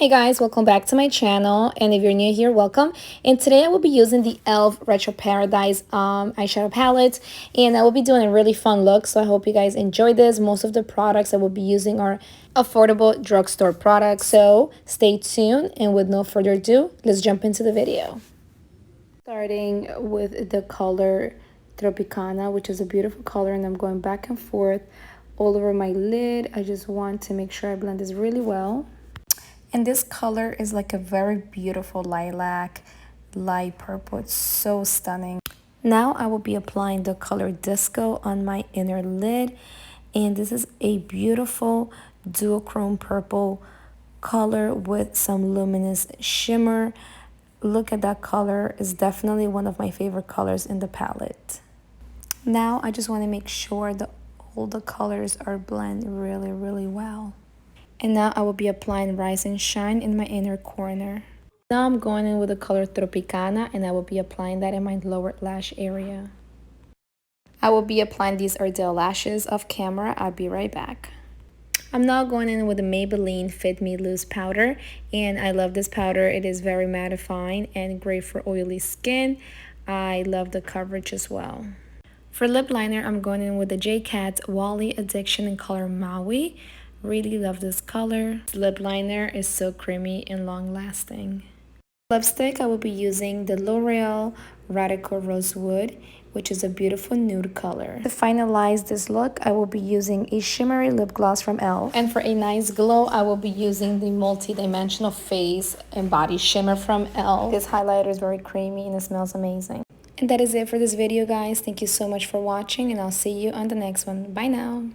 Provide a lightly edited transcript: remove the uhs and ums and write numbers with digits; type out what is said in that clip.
Hey guys, welcome back to my channel, and if you're new here, welcome. And today I will be using the e.l.f. Retro Paradise eyeshadow palette, and I will be doing a really fun look, so I hope you guys enjoy this. Most of the products I will be using are affordable drugstore products, so stay tuned, and with no further ado, let's jump into the video. Starting with the color Tropicana, which is a beautiful color, and I'm going back and forth all over my lid. I just want to make sure I blend this really well. And this color is like a very beautiful lilac, light purple. It's so stunning. Now I will be applying the color Disco on my inner lid. And this is a beautiful duochrome purple color with some luminous shimmer. Look at that color. It's definitely one of my favorite colors in the palette. Now I just want to make sure that all the colors are blended really well. And now I will be applying Rise and Shine in my inner corner. Now I'm going in with the color Tropicana, and I will be applying that in my lower lash area. I will be applying these Ardel lashes off camera. I'll be right back. I'm now going in with the Maybelline Fit Me Loose powder, and I love this powder. It is very mattifying and great for oily skin. I love the coverage as well. For lip liner, I'm going in with the J.Cat Wally Addiction in color Maui. Really love this color. This lip liner is so creamy and long lasting. Lipstick, I will be using the Loreal Radical Rosewood, which is a beautiful nude color. To finalize this look, I will be using a shimmery lip gloss from e.l.f. And for a nice glow, I will be using the multi-dimensional face and body shimmer from e.l.f. This highlighter is very creamy and it smells amazing. And that is it for this video, guys. Thank you so much for watching, and I'll see you on the next one. Bye now.